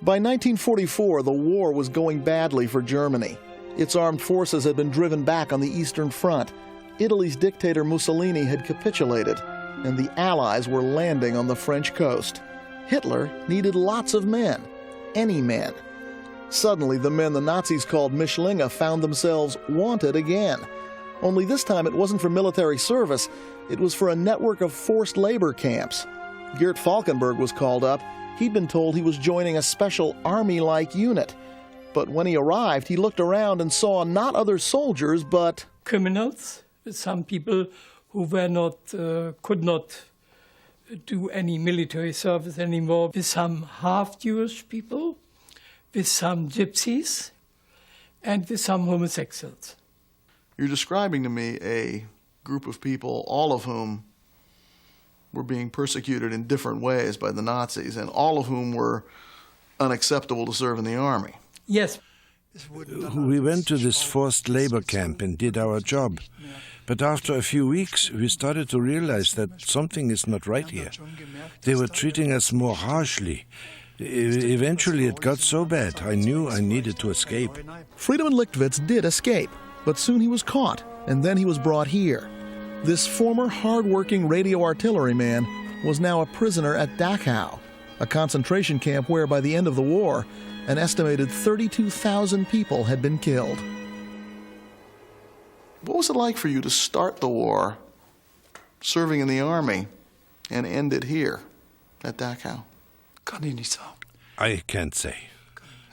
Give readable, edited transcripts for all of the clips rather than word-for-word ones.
By 1944, the war was going badly for Germany. Its armed forces had been driven back on the Eastern Front. Italy's dictator Mussolini had capitulated, and the Allies were landing on the French coast. Hitler needed lots of men, any men. Suddenly, the men the Nazis called Mischlinge found themselves wanted again. Only this time it wasn't for military service, it was for a network of forced labor camps. Gert Falkenberg was called up. He'd been told he was joining a special army-like unit. But when he arrived, he looked around and saw not other soldiers, but criminals, some people who were not, could not do any military service anymore, with some half-Jewish people, with some gypsies, and with some homosexuals. You're describing to me a group of people, all of whom were being persecuted in different ways by the Nazis, and all of whom were unacceptable to serve in the army. Yes. We went to this forced labor camp and did our job. But after a few weeks, we started to realize that something is not right here. They were treating us more harshly. Eventually, it got so bad, I knew I needed to escape. Friedemann Lichtwitz did escape, but soon he was caught, and then he was brought here. This former hard-working radio artilleryman was now a prisoner at Dachau, a concentration camp where, by the end of the war, an estimated 32,000 people had been killed. What was it like for you to start the war, serving in the army, and end it here at Dachau? I can't say.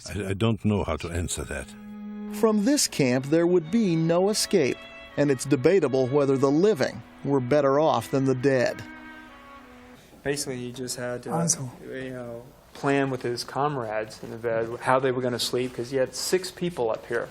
I don't know how to answer that. From this camp, there would be no escape, and it's debatable whether the living were better off than the dead. Basically, he just had to, plan with his comrades in the bed how they were going to sleep, because he had 6 people up here.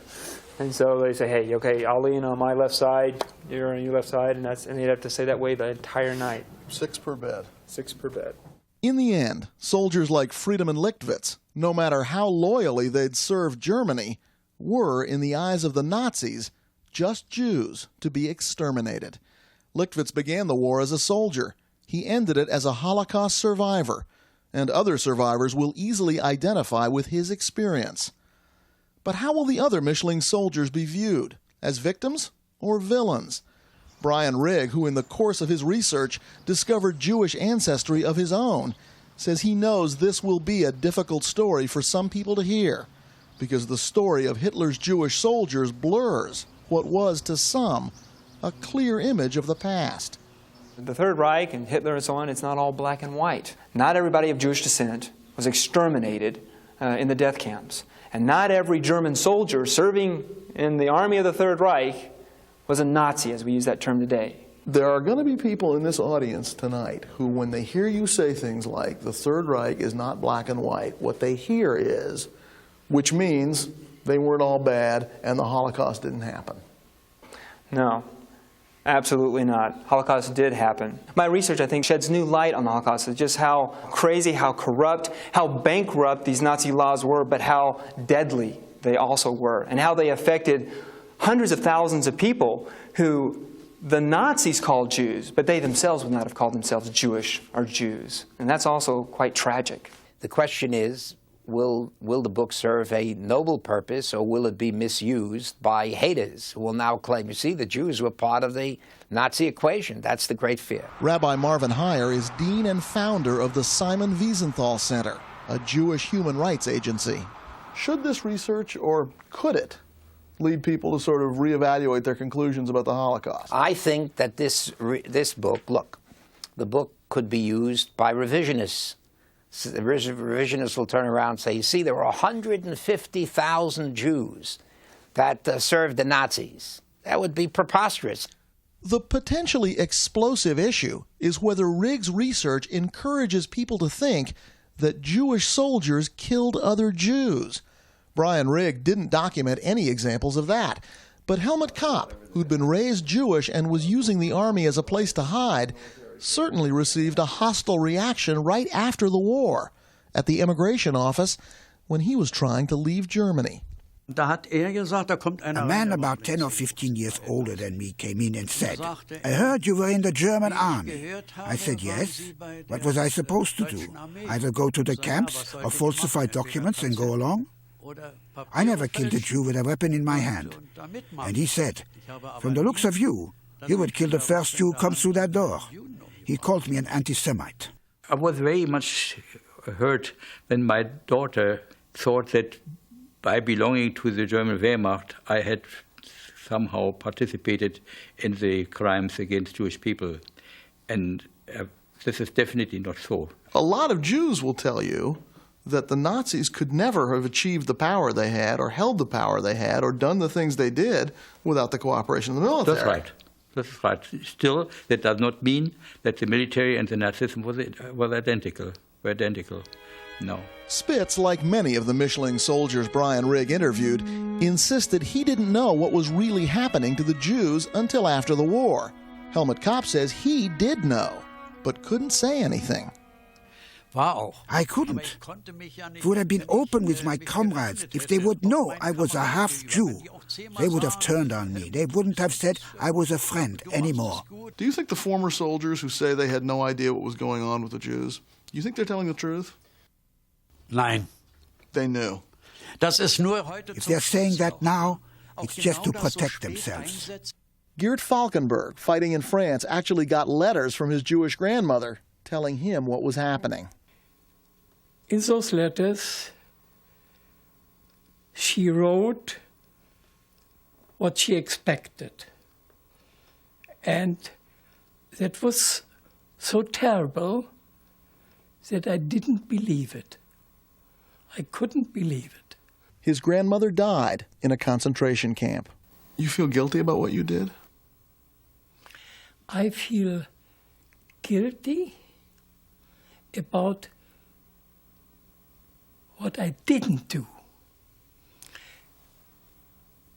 And so they say, hey, okay, I'll lean on my left side, you're on your left side, and they'd have to stay that way the entire night. 6 per bed. 6 per bed. In the end, soldiers like Friedemann Lichtwitz, no matter how loyally they'd served Germany, were, in the eyes of the Nazis, just Jews to be exterminated. Lichtwitz began the war as a soldier. He ended it as a Holocaust survivor, and other survivors will easily identify with his experience. But how will the other Mischling soldiers be viewed? As victims or villains? Bryan Rigg, who in the course of his research discovered Jewish ancestry of his own, says he knows this will be a difficult story for some people to hear, because the story of Hitler's Jewish soldiers blurs what was to some a clear image of the past. The Third Reich and Hitler and so on, it's not all black and white. Not everybody of Jewish descent was exterminated in the death camps. And not every German soldier serving in the army of the Third Reich was a Nazi, as we use that term today. There are going to be people in this audience tonight who, when they hear you say things like, the Third Reich is not black and white, what they hear is, which means they weren't all bad and the Holocaust didn't happen. No, absolutely not. Holocaust did happen. My research, I think, sheds new light on the Holocaust. It's just how crazy, how corrupt, how bankrupt these Nazi laws were, but how deadly they also were, and how they affected hundreds of thousands of people who the Nazis called Jews, but they themselves would not have called themselves Jewish or Jews. And that's also quite tragic. The question is, will the book serve a noble purpose, or will it be misused by haters who will now claim, you see, the Jews were part of the Nazi equation? That's the great fear. Rabbi Marvin Heyer is dean and founder of the Simon Wiesenthal Center, a Jewish human rights agency. Should this research, or could it, lead people to sort of reevaluate their conclusions about the Holocaust? I think that this book, look, the book could be used by revisionists. The revisionists will turn around and say, you see, there were 150,000 Jews that served the Nazis. That would be preposterous. The potentially explosive issue is whether Rigg's research encourages people to think that Jewish soldiers killed other Jews. Bryan Rigg didn't document any examples of that. But Helmut Kopp, who'd been raised Jewish and was using the army as a place to hide, certainly received a hostile reaction right after the war at the immigration office when he was trying to leave Germany. A man about 10 or 15 years older than me came in and said, "I heard you were in the German army." I said, "Yes." What was I supposed to do? Either go to the camps or falsify documents and go along? I never killed a Jew with a weapon in my hand. And he said, "From the looks of you, you would kill the first Jew who comes through that door." He called me an anti-Semite. I was very much hurt when my daughter thought that by belonging to the German Wehrmacht, I had somehow participated in the crimes against Jewish people. And this is definitely not so. A lot of Jews will tell you that the Nazis could never have achieved the power they had or held the power they had or done the things they did without the cooperation of the military. That's right. That's right. Still, that does not mean that the military and the Nazism were identical. No. Spitz, like many of the Michelin soldiers Bryan Rigg interviewed, insisted he didn't know what was really happening to the Jews until after the war. Helmut Kopp says he did know, but couldn't say anything. I couldn't. It would have been open with my comrades. If they would know I was a half-Jew, they would have turned on me. They wouldn't have said I was a friend anymore. Do you think the former soldiers who say they had no idea what was going on with the Jews, do you think they're telling the truth? Nein. They knew. If they're saying that now, it's just to protect themselves. Geert Valkenburg, fighting in France, actually got letters from his Jewish grandmother telling him what was happening. In those letters, she wrote what she expected. And that was so terrible that I didn't believe it. I couldn't believe it. His grandmother died in a concentration camp. You feel guilty about what you did? I feel guilty about what I didn't do.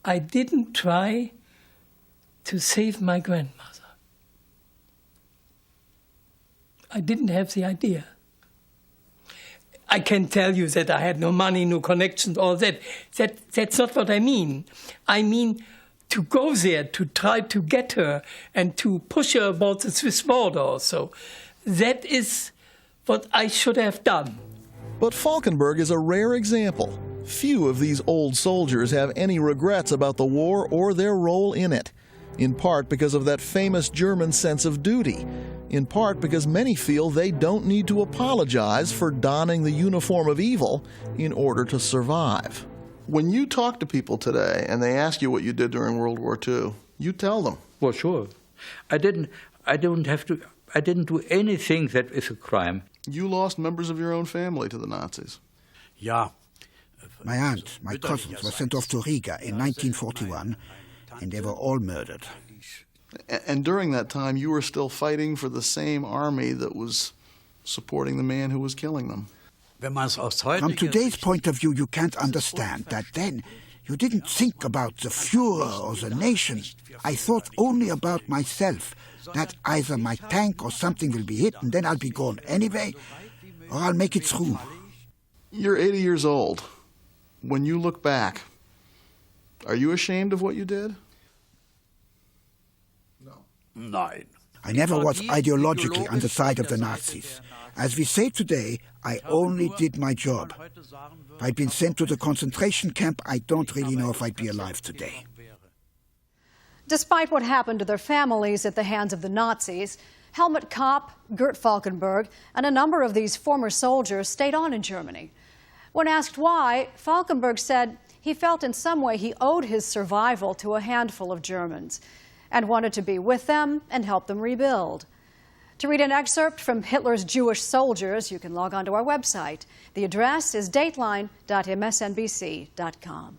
I didn't try to save my grandmother. I didn't have the idea. I can tell you that I had no money, no connections, all that. That's not what I mean. I mean to go there, to try to get her and to push her about the Swiss border also. That is what I should have done. But Valkenburg is a rare example. Few of these old soldiers have any regrets about the war or their role in it, in part because of that famous German sense of duty, in part because many feel they don't need to apologize for donning the uniform of evil in order to survive. When you talk to people today and they ask you what you did during World War II, you tell them. Well, sure. I didn't do anything that is a crime. You lost members of your own family to the Nazis. Ja. My aunt, my cousins were sent off to Riga in 1941, and they were all murdered. And during that time, you were still fighting for the same army that was supporting the man who was killing them. From today's point of view, you can't understand that then you didn't think about the Führer or the nation. I thought only about myself, that either my tank or something will be hit and then I'll be gone anyway, or I'll make it through. You're 80 years old. When you look back, are you ashamed of what you did? Nein. I never was ideologically on the side of the Nazis. As we say today, I only did my job. If I'd been sent to the concentration camp, I don't really know if I'd be alive today. Despite what happened to their families at the hands of the Nazis, Helmut Kopp, Geert Valkenburg, and a number of these former soldiers stayed on in Germany. When asked why, Valkenburg said he felt in some way he owed his survival to a handful of Germans and wanted to be with them and help them rebuild. To read an excerpt from Hitler's Jewish soldiers, you can log on to our website. The address is dateline.msnbc.com.